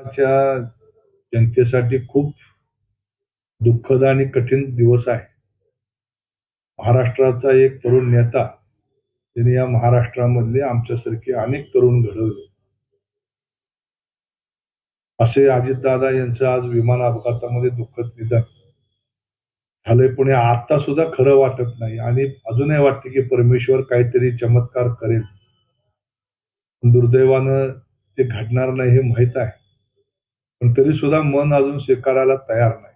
च्या जनतेसाठी खूप दुःखद आणि कठीण दिवस आहे. महाराष्ट्राचा एक तरुण नेता त्यांनी या महाराष्ट्रामधले आमच्यासारखे अनेक तरुण घडवले. असे अजितदादा यांचं आज विमान अपघातामध्ये दुःखद निधन झालंय. पण हे आता सुद्धा खरं वाटत नाही आणि अजूनही वाटते की परमेश्वर काहीतरी चमत्कार करेल. दुर्दैवानं ते घडणार नाही हे माहित आहे, पण तरी सुद्धा मन अजून स्वीकारायला तयार नाही.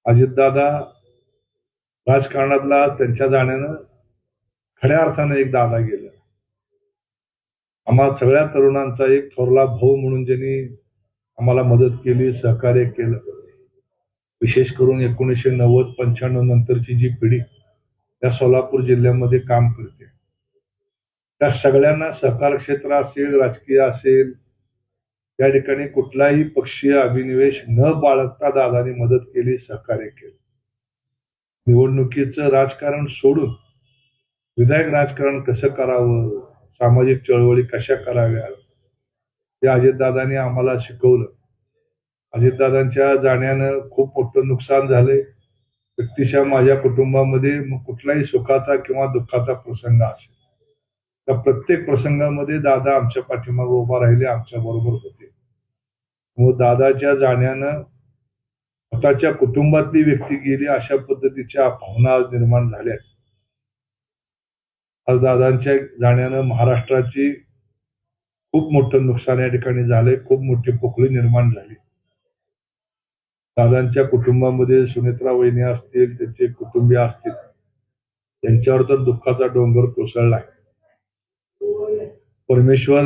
अजितदादा राजकारणातला त्यांच्या जाण्यानं खऱ्या अर्थानं एक दादा गेला. आम्हा सगळ्या तरुणांचा एक थोरला भाऊ म्हणून ज्यांनी आम्हाला मदत केली, सहकार्य केलं. विशेष करून 1990-95 नंतरची जी पिढी त्या सोलापूर जिल्ह्यामध्ये काम करते, त्या सगळ्यांना सहकार क्षेत्र असेल, राजकीय असेल, त्या ठिकाणी कुठलाही पक्षीय अभिनिवेश न बाळगता दादानी मदत केली, सहकार्य केलं. निवडणुकीचं राजकारण सोडून विधायक राजकारण कसं करावं, सामाजिक चळवळी कशा कराव्यात, हे अजितदादांनी आम्हाला शिकवलं. अजितदादांच्या जाण्यानं खूप मोठं नुकसान झालंय. व्यक्तिशः माझ्या कुटुंबामध्ये मग कुठलाही सुखाचा किंवा दुःखाचा प्रसंग असेल, त्या प्रत्येक प्रसंगामध्ये दादा आमच्या पाठीमागे उभा राहिले, आमच्या बरोबर होते. मग दादाच्या जाण्यानं स्वतःच्या कुटुंबातली व्यक्ती गेली अशा पद्धतीच्या भावना आज निर्माण झाल्या. आज दादांच्या जाण्यानं महाराष्ट्राची खूप मोठं नुकसान या ठिकाणी झालंय, खूप मोठी पोकळी निर्माण झाली. दादांच्या कुटुंबामध्ये सुनेत्रा वहिनी असतील, त्यांचे कुटुंबीय असतील, त्यांच्यावर तर दुःखाचा डोंगर कोसळलाय. परमेश्वर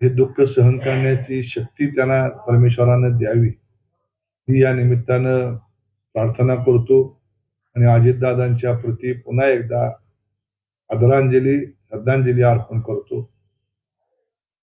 हे दुःख सहन करण्याची शक्ती त्यांना परमेश्वरानं द्यावी, ही या निमित्तानं प्रार्थना करतो. आणि अजितदादांच्या प्रती पुन्हा एकदा आदरांजली, श्रद्धांजली अर्पण करतो.